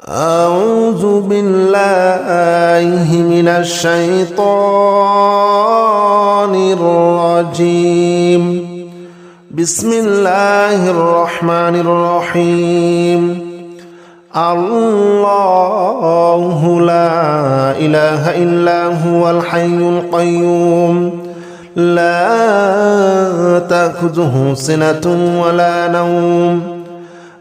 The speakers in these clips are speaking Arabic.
أعوذ بالله من الشيطان الرجيم. بسم الله الرحمن الرحيم. الله لا إله إلا هو الحي القيوم لا تأخذه سنة ولا نوم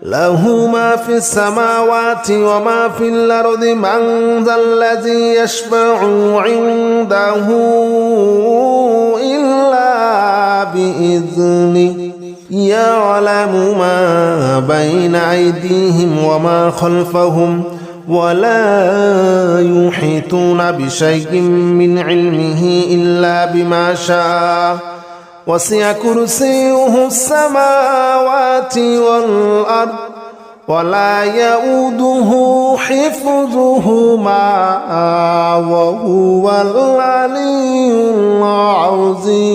له ما في السماوات وما في الأرض من ذا الذي يشفع عنده إلا بإذنه يعلم ما بين أيديهم وما خلفهم ولا يحيطون بشيء من علمه إلا بما شاء وسع كرسيه السماوات والأرض ولا يؤوده حفظهما وهو العلي العظيم.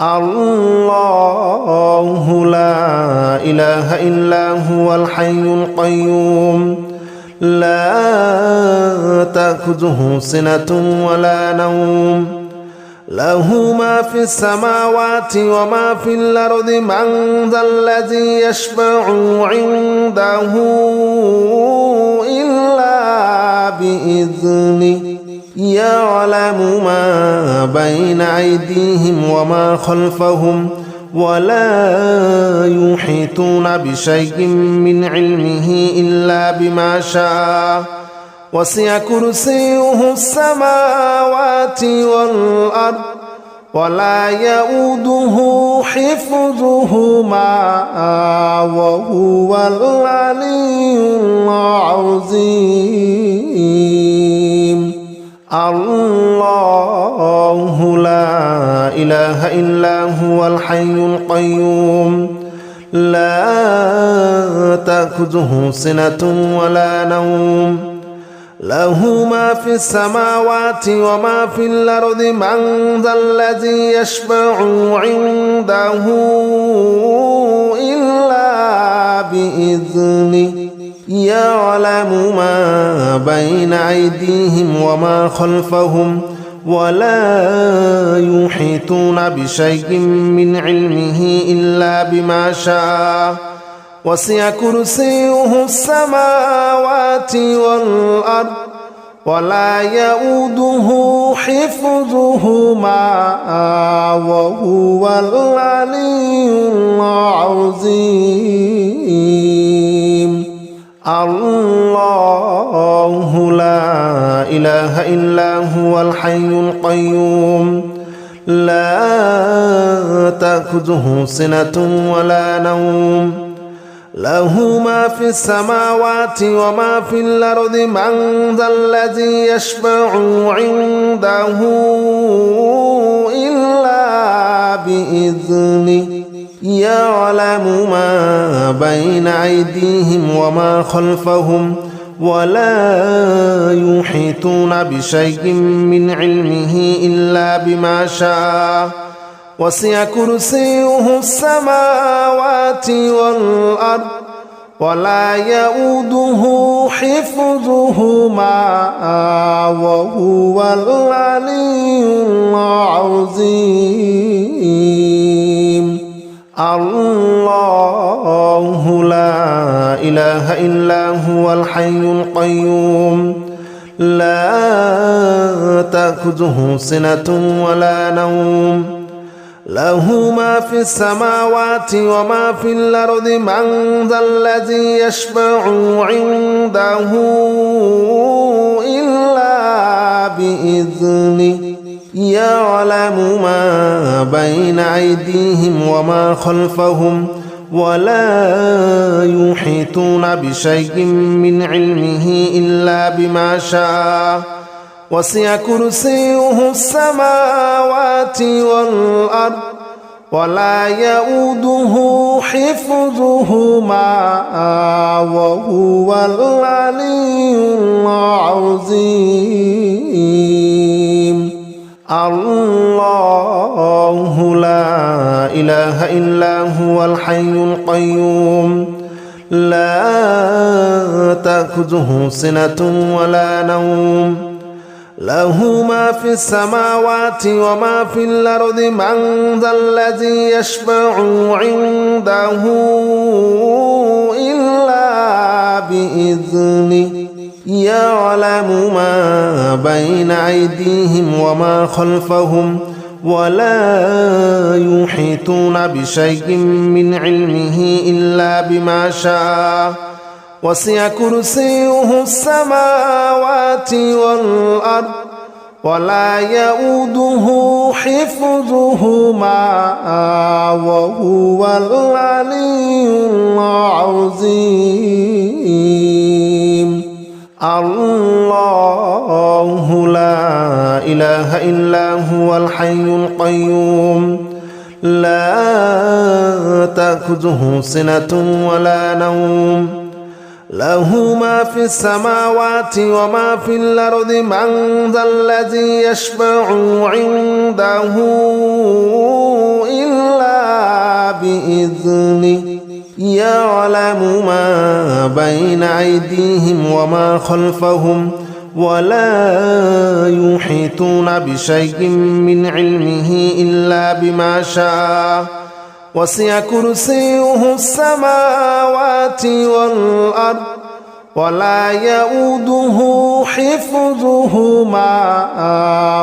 الله لا إله إلا هو الحي القيوم لا تأخذه سنة ولا نوم له ما في السماوات وما في الأرض من ذا الذي يشفع عنده إلا بإذنه يعلم ما بين أيديهم وما خلفهم ولا يحيطون بشيء من علمه إلا بما شاء وسع كرسيه السماوات والأرض ولا يؤوده حفظهما وهو العلي العظيم. الله لا إله إلا هو الحي القيوم لا تأخذه سنة ولا نوم له ما في السماوات وما في الأرض من ذا الذي يشفع عنده إلا بإذنه يعلم ما بين أيديهم وما خلفهم ولا يحيطون بشيء من علمه إلا بما شاء وسع كرسيه السماوات والأرض ولا يؤوده حفظهما وهو العلي العظيم. الله لا إله إلا هو الحي القيوم لا تأخذه سنة ولا نوم له ما في السماوات وما في الأرض من ذا الذي يشفع عنده إلا بإذنه يعلم ما بين أيديهم وما خلفهم ولا يحيطون بشيء من علمه إلا بما شاء وسع كرسيه السماوات والأرض ولا يؤوده حفظهما وهو العلي العظيم. الله لا إله إلا هو الحي القيوم لا تأخذه سنة ولا نوم له ما في السماوات وما في الأرض من ذا الذي يشفع عنده إلا بإذنه يعلم ما بين أيديهم وما خلفهم ولا يحيطون بشيء من علمه إلا بما شاء وسع كرسيه السماوات والأرض ولا يؤوده حفظهما وهو العلي العظيم. الله لا إله إلا هو الحي القيوم لا تأخذه سنة ولا نوم له ما في السماوات وما في الأرض من ذا الذي يشفع عنده إلا بإذنه يعلم ما بين أيديهم وما خلفهم ولا يحيطون بشيء من علمه إلا بما شاء وسع كرسيه السماوات والأرض ولا يؤوده حفظهما وهو العلي العظيم الله لا إله إلا هو الحي القيوم لا تأخذه سنة ولا نوم له ما في السماوات وما في الأرض من ذا الذي يشفع عنده إلا بإذنه يعلم ما بين أيديهم وما خلفهم ولا يحيطون بشيء من علمه إلا بما شاء وسع كرسيه السماوات والأرض ولا يؤوده حفظهما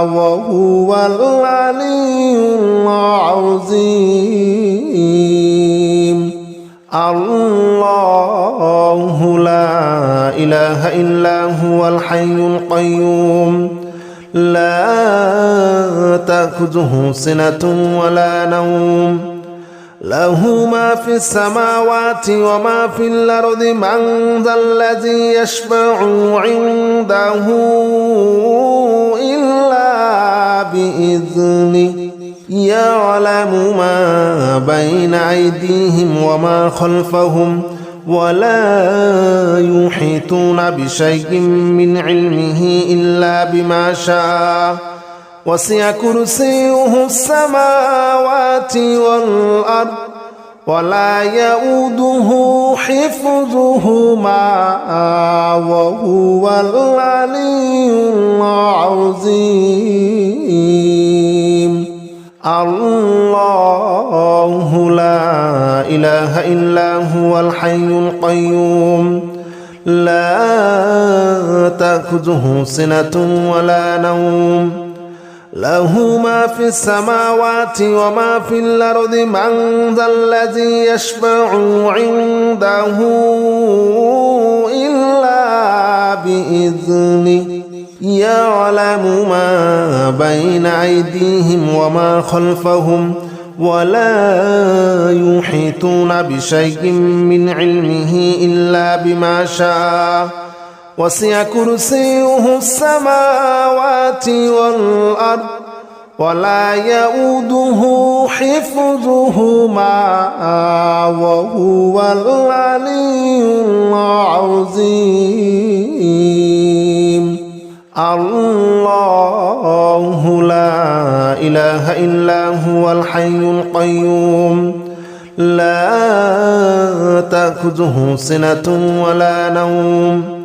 وهو العلي العظيم الله لا إله إلا هو الحي القيوم لا تأخذه سنة ولا نوم له ما في السماوات وما في الأرض من ذا الذي يشفع عنده إلا بإذنه يعلم ما بين أيديهم وما خلفهم ولا يحيطون بشيء من علمه إلا بما شاء وسع كرسيه السماوات والأرض ولا يؤوده حفظهما وهو العلي العظيم الله لا إله إلا هو الحي القيوم لا تأخذه سنة ولا نوم له ما في السماوات وما في الأرض من ذا الذي يشفع عنده إلا بإذنه يعلم ما بين أيديهم وما خلفهم ولا يحيطون بشيء من علمه إلا بما شاء وسع كرسيه السماوات والأرض ولا يؤوده حفظهما وهو العلي العظيم الله لا إله إلا هو الحي القيوم لا تأخذه سنة ولا نوم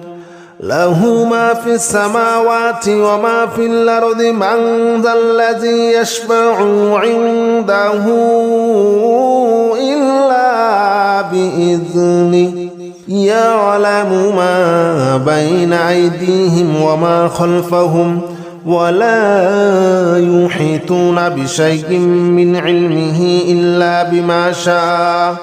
له ما في السماوات وما في الأرض من ذا الذي يشفع عنده إلا بإذنه يعلم ما بين أيديهم وما خلفهم ولا يحيطون بشيء من علمه إلا بما شاء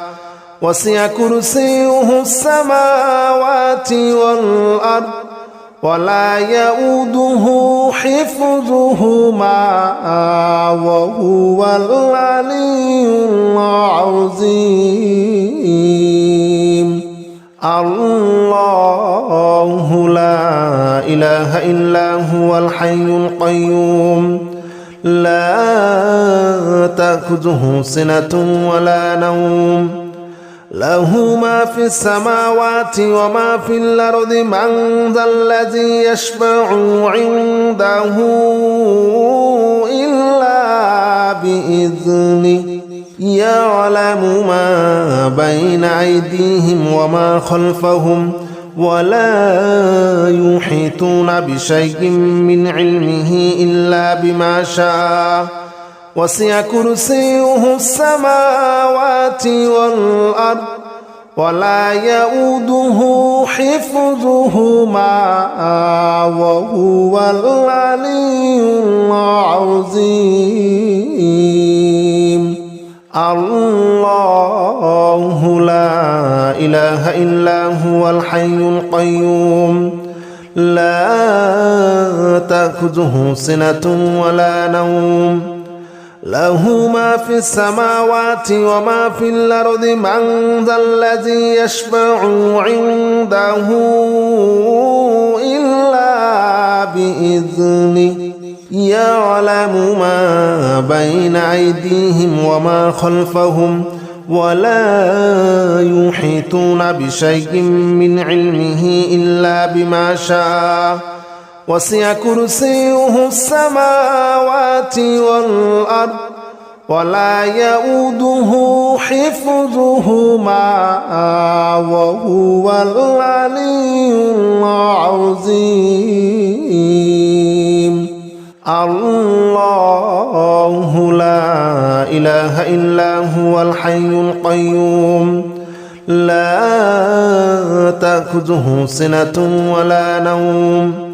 وسع كرسيه السماوات والأرض ولا يؤوده حفظهما وهو العلي العظيم الله لا إله إلا هو الحي القيوم لا تأخذه سنة ولا نوم له ما في السماوات وما في الأرض من ذا الذي يشفع عنده إلا بإذنه يعلم ما بين أيديهم وما خلفهم ولا يحيطون بشيء من علمه إلا بما شاء وسع كرسيه السماوات والأرض ولا يؤوده حفظهما وهو العلي العظيم الله لا إله إلا هو الحي القيوم لا تأخذه سنة ولا نوم له ما في السماوات وما في الأرض من ذا الذي يشفع عنده إلا بإذنه يعلم ما بين أيديهم وما خلفهم ولا يحيطون بشيء من علمه إلا بما شاء وسع كرسيه السماوات والأرض ولا يؤوده حفظهما وهو العلي العظيم الله لا إله إلا هو الحي القيوم لا تأخذه سنة ولا نوم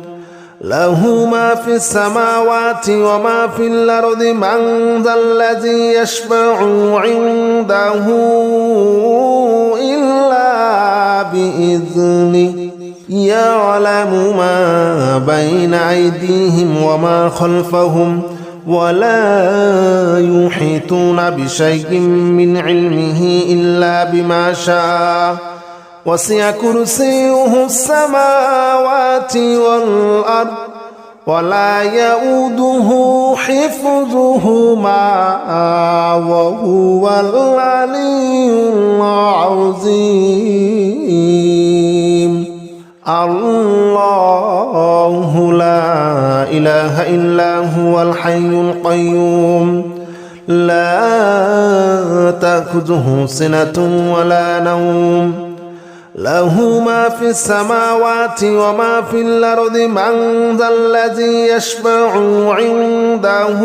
له ما في السماوات وما في الأرض من ذا الذي يشفع عنده إلا بإذنه يعلم ما بين أيديهم وما خلفهم ولا يحيطون بشيء من علمه إلا بما شاء وسع كرسيه السماوات والأرض ولا يؤوده حفظهما وهو العلي العظيم الله لا إله إلا هو الحي القيوم لا تأخذه سنة ولا نوم له ما في السماوات وما في الأرض من ذا الذي يشفع عنده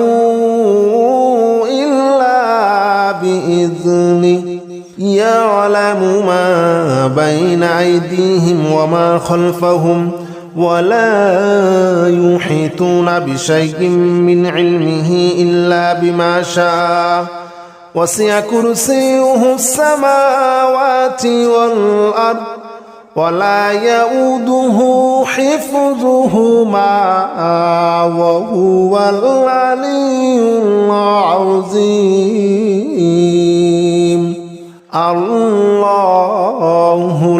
إلا بإذنه يعلم ما بين أيديهم وما خلفهم ولا يحيطون بشيء من علمه إلا بما شاء وسع كرسيه السماوات والأرض ولا يؤوده حفظهما وهو العلي العظيم الله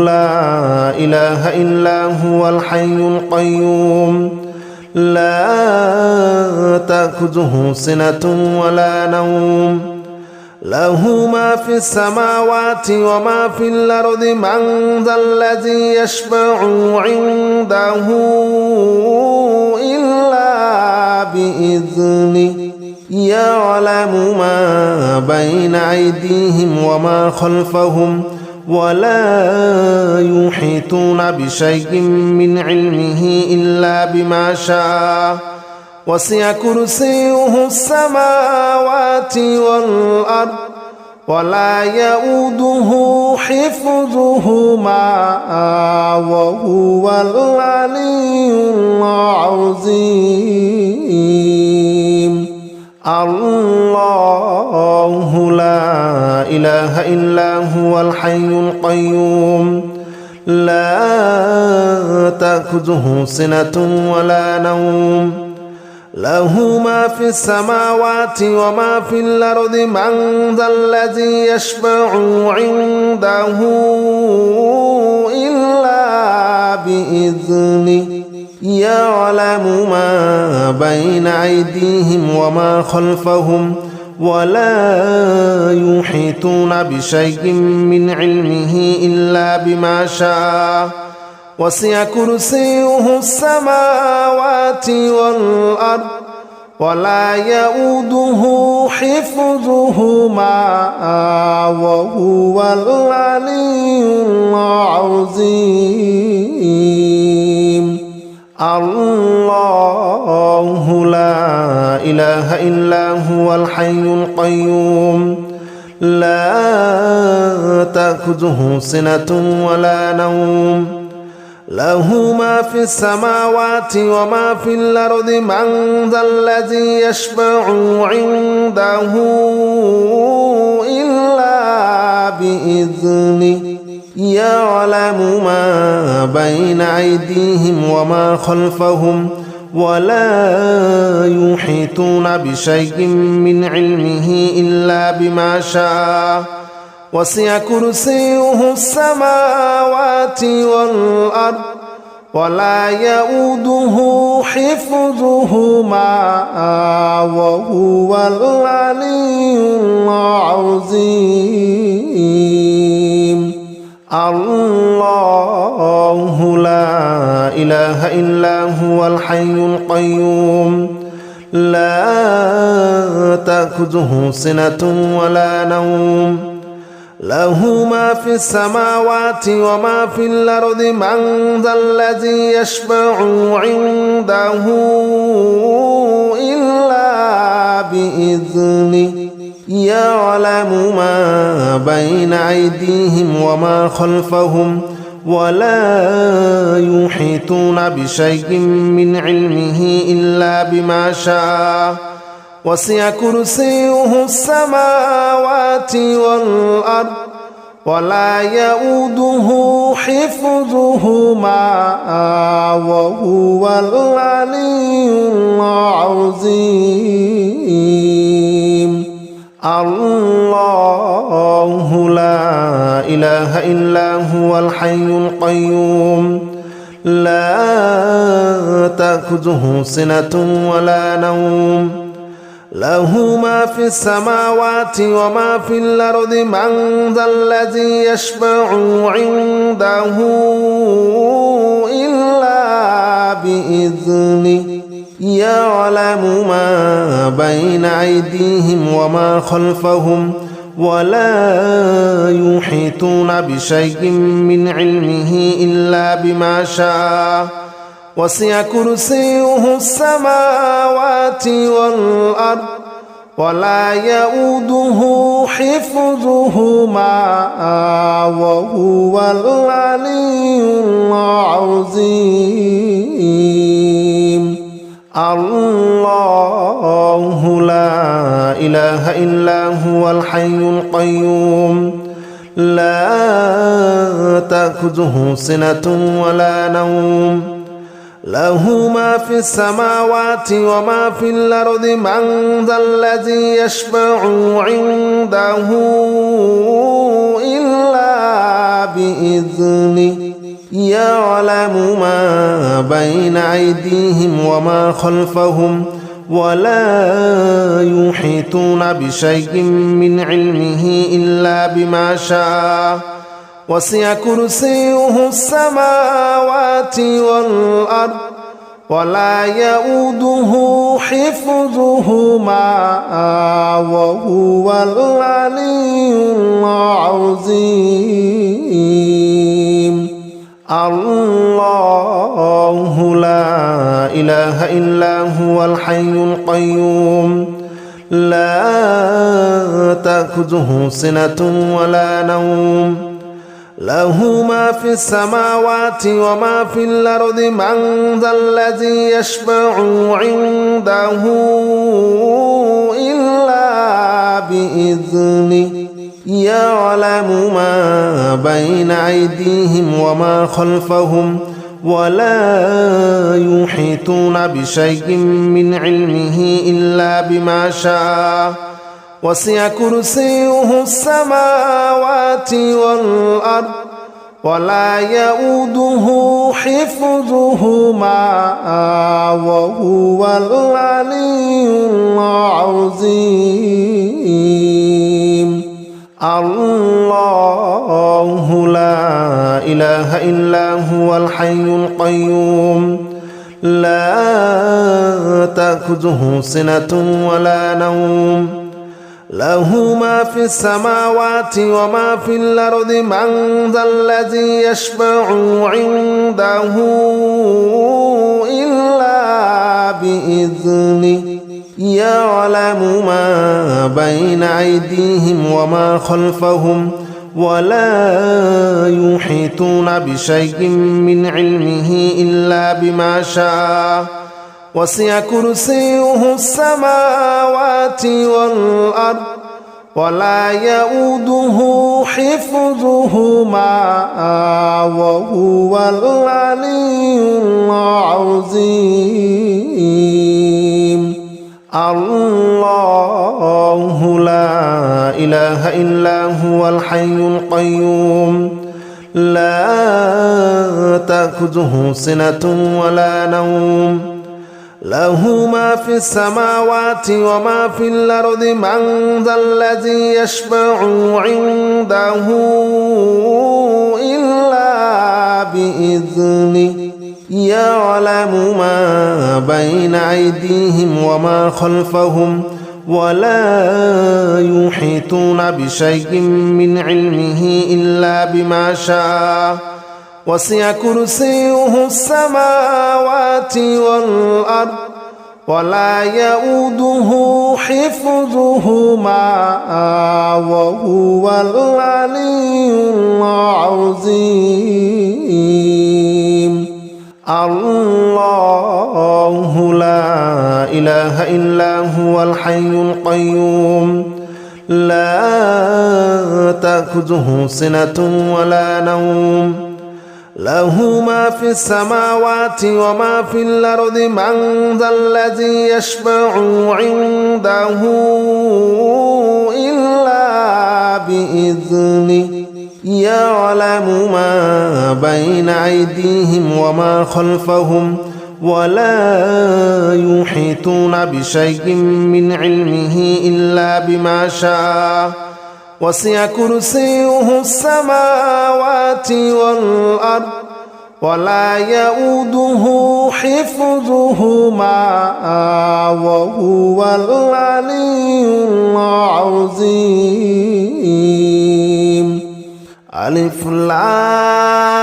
لا إله إلا هو الحي القيوم لا تأخذه سنة ولا نوم له ما في السماوات وما في الأرض من ذا الذي يشفع عنده إلا بإذنه يعلم ما بين أيديهم وما خلفهم ولا يحيطون بشيء من علمه إلا بما شاء وسع كرسيه السماوات والأرض ولا يؤوده حفظهما وهو العلي العظيم الله لا إله إلا هو الحي القيوم لا تأخذه سنة ولا نوم له ما في السماوات وما في الأرض من ذا الذي يشفع عنده إلا بإذنه يعلم ما بين أيديهم وما خلفهم ولا يحيطون بشيء من علمه إلا بما شاء وسع كرسيه السماوات والأرض ولا يؤوده حفظهما وهو العلي العظيم الله لا إله إلا هو الحي القيوم لا تأخذه سنة ولا نوم له ما في السماوات وما في الأرض من ذا الذي يشفع عنده إلا بإذنه يعلم ما بين أيديهم وما خلفهم ولا يحيطون بشيء من علمه إلا بما شاء وسع كرسيه السماوات والأرض ولا يؤوده حفظهما وهو العلي العظيم الله لا إله إلا هو الحي القيوم لا تأخذه سنة ولا نوم له ما في السماوات وما في الأرض من ذا الذي يشفع عنده إلا بإذنه يعلم ما بين أيديهم وما خلفهم ولا يحيطون بشيء من علمه إلا بما شاء وسع كرسيه السماوات والأرض ولا يؤوده حفظهما وهو العلي العظيم الله لا إله إلا هو الحي القيوم لا تأخذه سنة ولا نوم له ما في السماوات وما في الأرض من ذا الذي يشفع عنده إلا بإذنه يعلم ما بين أيديهم وما خلفهم ولا يحيطون بشيء من علمه إلا بما شاء وسع كرسيه السماوات والأرض ولا يؤوده حفظهما وهو العلي العظيم الله لا إله إلا هو الحي القيوم لا تأخذه سنة ولا نوم له ما في السماوات وما في الأرض من ذا الذي يشفع عنده إلا بإذنه يعلم ما بين أيديهم وما خلفهم ولا يحيطون بشيء من علمه إلا بما شاء وسع كرسيه السماوات والأرض ولا يؤوده حفظهما وهو العلي العظيم الله لا إله إلا هو الحي القيوم لا تأخذه سنة ولا نوم له ما في السماوات وما في الأرض من ذا الذي يشفع عنده إلا بإذنه يعلم ما بين أيديهم وما خلفهم ولا يحيطون بشيء من علمه إلا بما شاء وسع كرسيه السماوات والأرض ولا يؤوده حفظهما وهو العلي العظيم الله لا إله إلا هو الحي القيوم لا تأخذه سنة ولا نوم له ما في السماوات وما في الأرض من ذا الذي يشفع عنده إلا بإذنه يعلم ما بين أيديهم وما خلفهم ولا يحيطون بشيء من علمه إلا بما شاء وسع كرسيه السماوات والأرض ولا يؤوده حفظهما وهو العلي العظيم الله لا إله إلا هو الحي القيوم لا تأخذه سنة ولا نوم له ما في السماوات وما في الأرض من ذا الذي يشفع عنده إلا بإذنه يعلم ما بين أيديهم وما خلفهم ولا يحيطون بشيء من علمه إلا بما شاء وسع كرسيه السماوات والأرض ولا يؤوده حفظهما وهو العلي العظيم الله لا إله إلا هو الحي القيوم لا تأخذه سنة ولا نوم له ما في السماوات وما في الأرض من ذا الذي يشفع عنده إلا بإذنه يعلم ما بين أيديهم وما خلفهم ولا يحيطون بشيء من علمه إلا بما شاء وسع كرسيه السماوات والأرض ولا يؤوده حفظهما وهو العلي العظيم ألف لام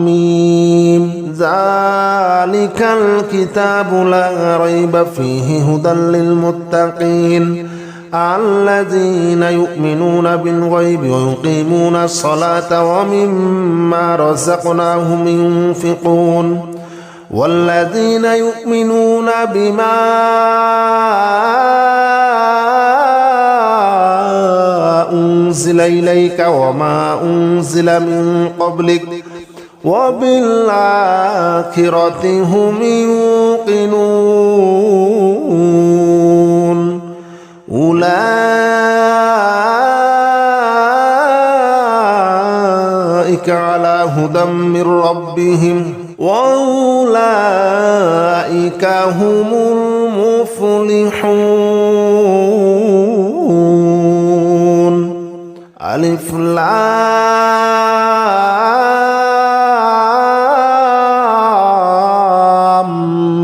ميم ذلك الكتاب لا ريب فيه هدى للمتقين الذين يؤمنون بالغيب ويقيمون الصلاة ومما رزقناهم ينفقون والذين يؤمنون بما أنزل إليك وما أنزل من قبلك وبالآخرة هم يوقنون أولئك على هدى من ربهم وأولئك هم المفلحون ألف لام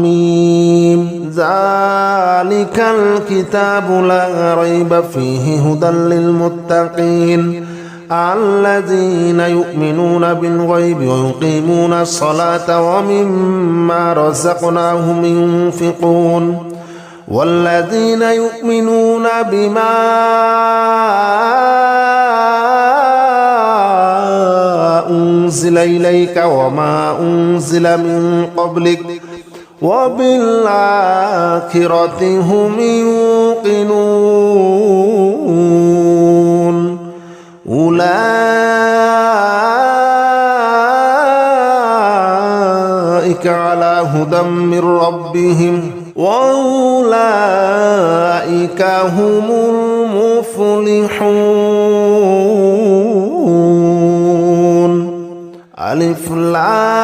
ميم ذلك الكتاب لا ريب فيه هدى للمتقين الذين يؤمنون بالغيب ويقيمون الصلاة ومما رزقناهم ينفقون والذين يؤمنون بما أنزل إليك وما أنزل من قبلك وبالآخرة هم يوقنون أولئك على هدى من ربهم وأولئك هم المفلحون ألف لام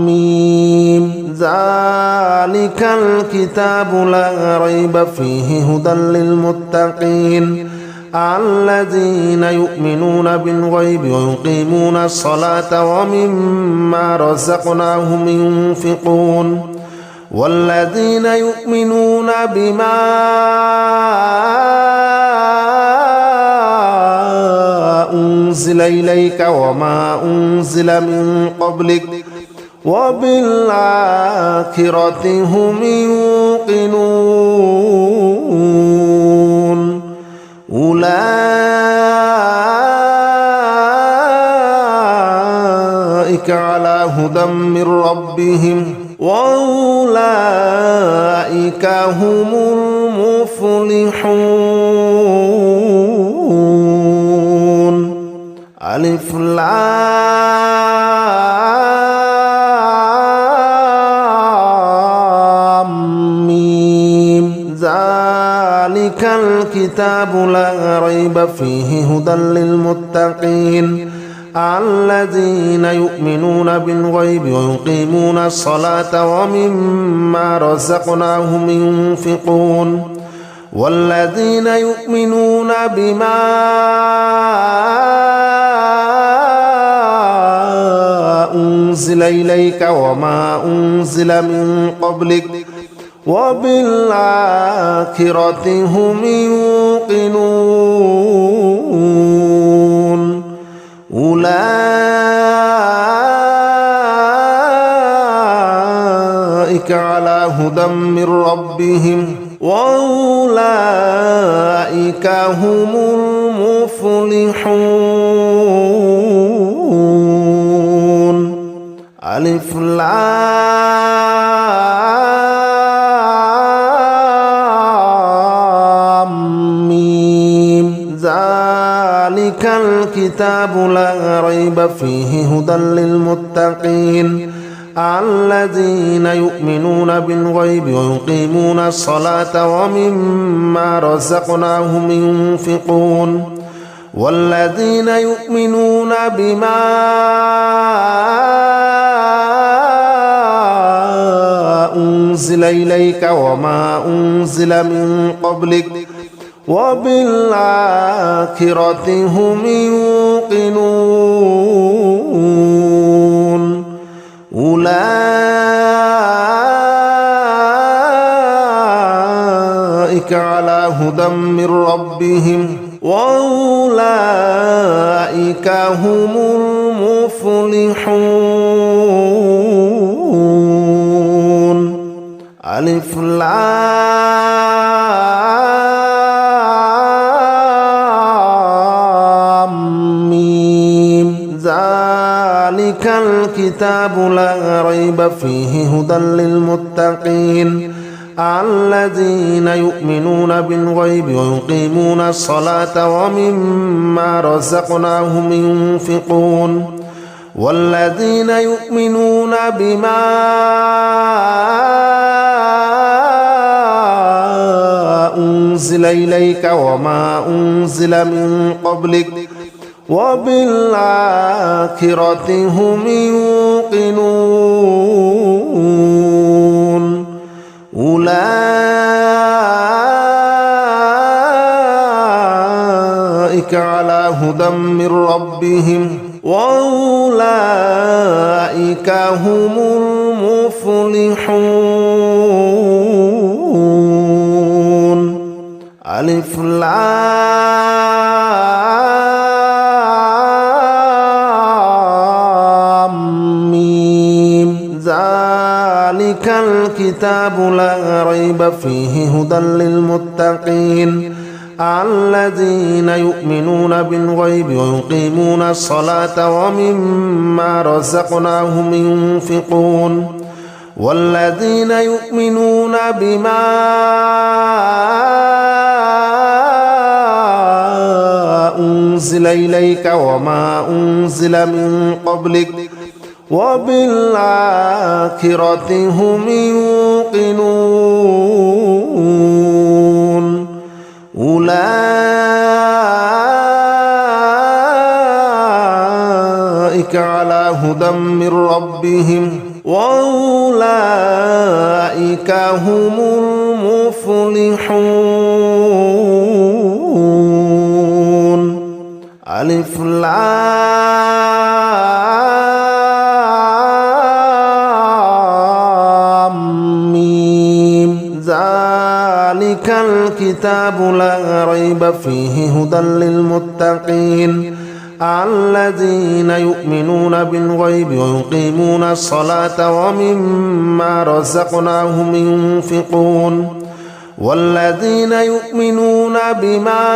ميم ذلك ذلك الكتاب لا ريب فيه هدى للمتقين الذين يؤمنون بالغيب ويقيمون الصلاة ومما رزقناهم ينفقون والذين يؤمنون بما أنزل إليك وما أنزل من قبلك وبالآخرة هم يوقنون أولئك على هدى من ربهم وأولئك هم المفلحون. ألف لام ميم ذلك الكتاب لا ريب فيه هدى للمتقين الذين يؤمنون بالغيب ويقيمون الصلاة ومما رزقناهم ينفقون والذين يؤمنون بما أنزل إليك وما أنزل من قبلك وبالآخرة هم يوقنون أولئك على هدى من ربهم وأولئك هم المفلحون. ألف لام ميم ذلك الكتاب لا ريب فيه هدى للمتقين الذين يؤمنون بالغيب ويقيمون الصلاة ومما رزقناهم ينفقون والذين يؤمنون بما أنزل إليك وما أنزل من قبلك وبالآخرة هم يوقنون أولئك على هدى من ربهم وأولئك هم المفلحون. ألف لام ميم ذلك الكتاب لا ريب فيه هدى للمتقين الذين يؤمنون بالغيب ويقيمون الصلاة ومما رزقناهم ينفقون والذين يؤمنون بما أنزل إليك وما أنزل من قبلك وبالآخرة هم يوقنون أولئك على هدى من ربهم وأولئك هم المفلحون. ألف لام ميم ذلك الكتاب لا ريب فيه هدى للمتقين الذين يؤمنون بالغيب ويقيمون الصلاة ومما رزقناهم ينفقون والذين يؤمنون بما أنزل إليك وما أنزل من قبلك وبالآخرة هم يوقنون أولئك على هدى من ربهم وأولئك هم المفلحون. ألف لام ميم. ذلك الكتاب لا ريب فيه هدى للمتقين الذين يؤمنون بالغيب ويقيمون الصلاة ومما رزقناهم ينفقون والذين يؤمنون بما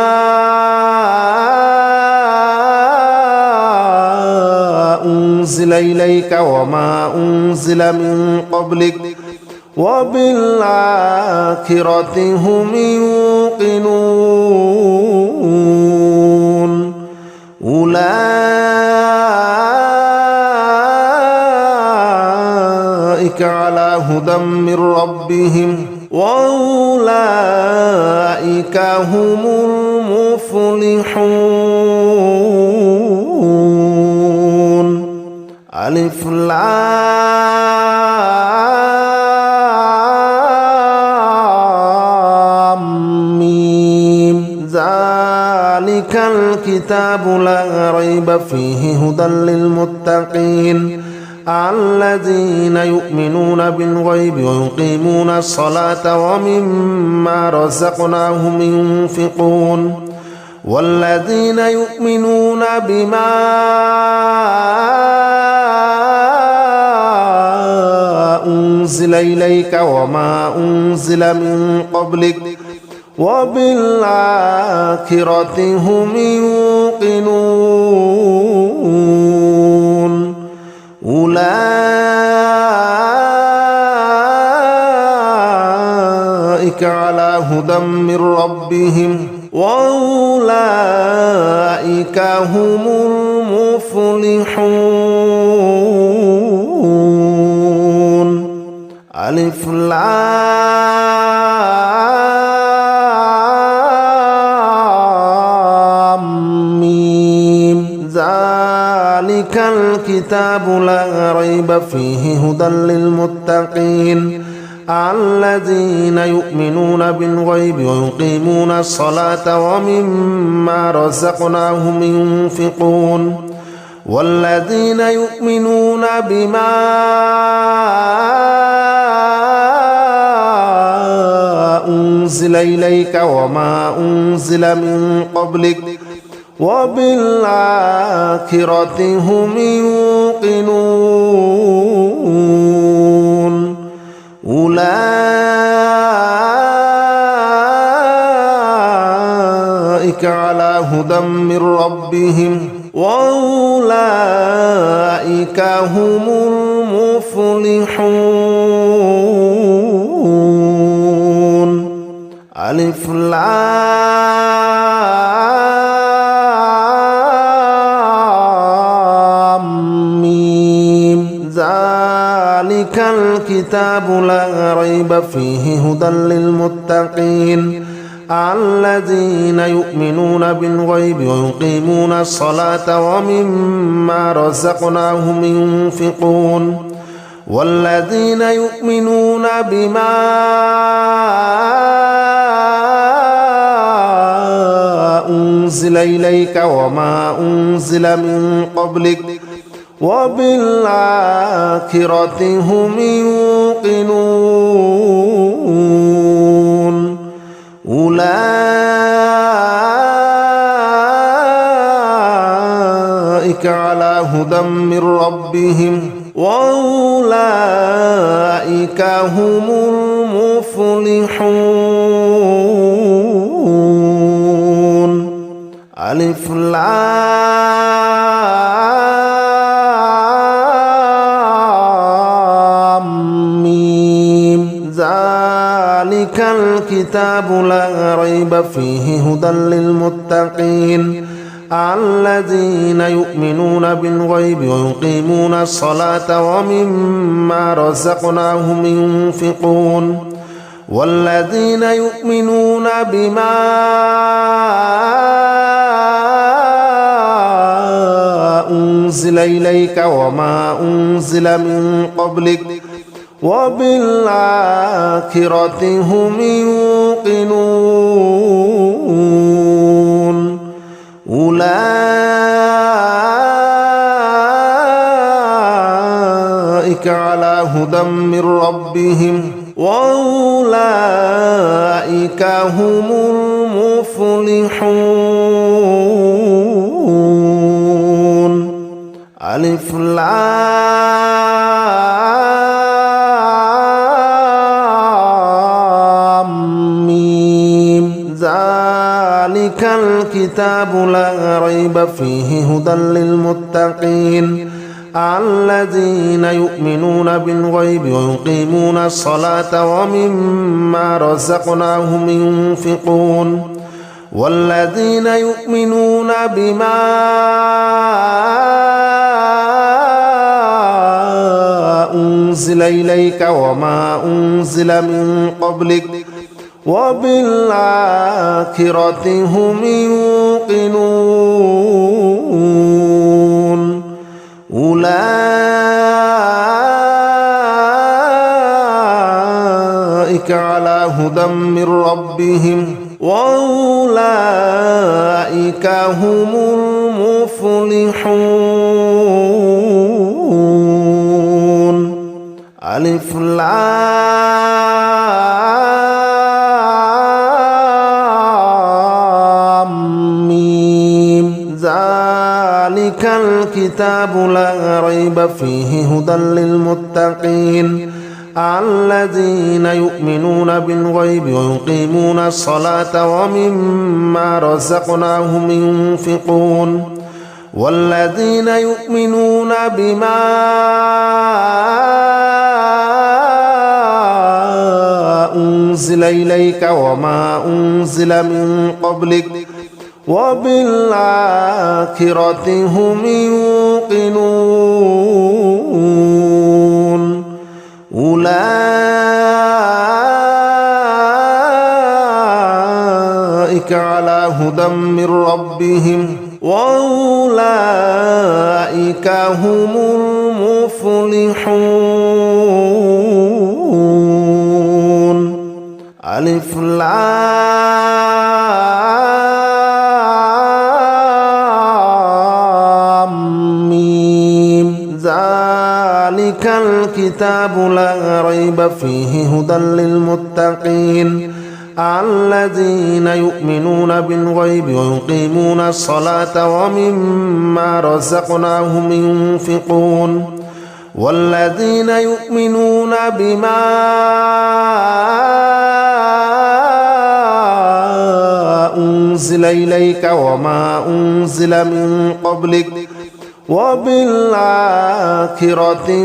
أنزل إليك وما أنزل من قبلك وبالآخرة هم يوقنون. أولئك على هدى من ربهم وأولئك هم المفلحون. ألف لام ميم. ذلك الكتاب لا ريب فيه هدى للمتقين الذين يؤمنون بالغيب ويقيمون الصلاة ومما رزقناهم ينفقون والذين يؤمنون بما أنزل إليك وما أنزل من قبلك وبالآخرة هم يوقنون. أولئك على هدى من ربهم وأولئك هم المفلحون. ألف لام ميم. ذلك الكتاب لا ريب فيه هدى للمتقين الذين يؤمنون بالغيب ويقيمون الصلاة ومما رزقناهم ينفقون والذين يؤمنون بما أنزل إليك وما أنزل من قبلك وبالآخرة هم يوقنون. أولئك على هدى من ربهم وأولئك هم المفلحون. ألف لام ميم. ذلك الكتاب لا ريب فيه هدى للمتقين الذين يؤمنون بالغيب ويقيمون الصلاة ومما رزقناهم ينفقون والذين يؤمنون بما أنزل إليك وما أنزل من قبلك وبالآخرة هم يوقنون. أولئك على هدى من ربهم وأولئك هم المفلحون. ألف لام ميم. ذلك الكتاب لا ريب فيه هدى للمتقين الذين يؤمنون بالغيب ويقيمون الصلاة ومما رزقناهم ينفقون والذين يؤمنون بما أنزل إليك وما أنزل من قبلك وبالآخرة هم يوقنون أولئك على هدى من ربهم وأولئك هم المفلحون ألف لام ميم ذلك الكتاب لا ريب فيه هدى للمتقين الذين يؤمنون بالغيب ويقيمون الصلاة ومما رزقناهم ينفقون والذين يؤمنون بما أنزل إليك وما أنزل من قبلك وبالآخرة هم يوقنون أولئك على هدى من ربهم وأولئك هم المفلحون ألف لام ميم ذلك الكتاب لا ريب فيه هدى للمتقين الذين يؤمنون بالغيب ويقيمون الصلاة ومما رزقناهم ينفقون والذين يؤمنون بما أنزل إليك وما أنزل من قبلك وبالآخرة هم يوقنون أولئك على هدى من ربهم وأولئك هم المفلحون ألف لام ميم ذلك الكتاب لا ريب فيه هدى للمتقين الذين يؤمنون بالغيب ويقيمون الصلاة ومما رزقناهم ينفقون والذين يؤمنون بما أنزل إليك وما أنزل من قبلك وبالآخرة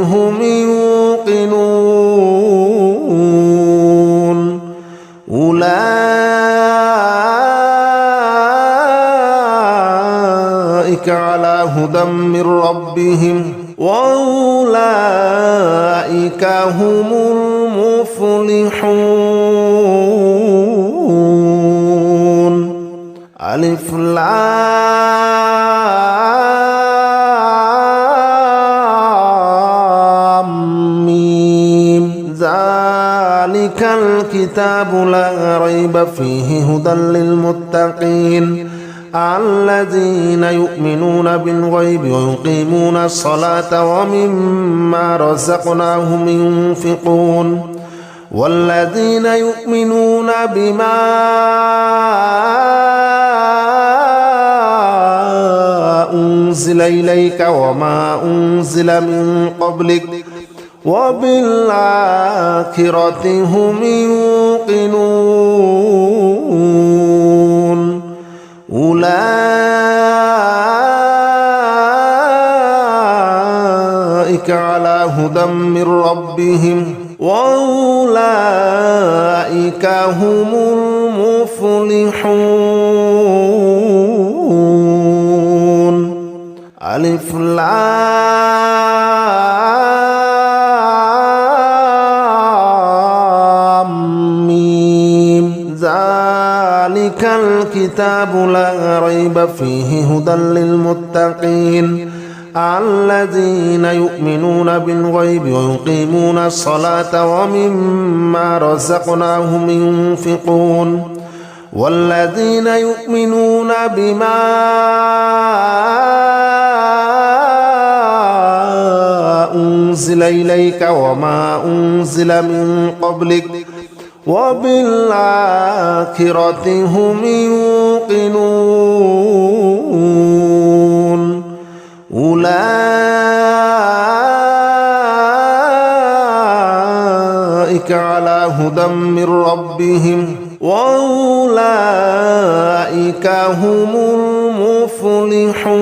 هم يوقنون أولئك على هدى من ربهم وأولئك هم المفلحون ألف لام ميم ذلك الكتاب لا ريب فيه هدى للمتقين الذين يؤمنون بالغيب ويقيمون الصلاة ومما رزقناهم ينفقون والذين يؤمنون بما أنزل إليك وما أنزل من قبلك وبالآخرة هم يوقنون أولئك على هدى من ربهم وأولئك هم المفلحون ألف لام ميم ذلك الكتاب لا ريب فيه هدى للمتقين الذين يؤمنون بالغيب ويقيمون الصلاة ومما رزقناهم ينفقون والذين يؤمنون بما أنزل إليك وما أنزل من قبلك وبالآخرة هم يوقنون أولئك على هدى من ربهم وأولئك هم المفلحون.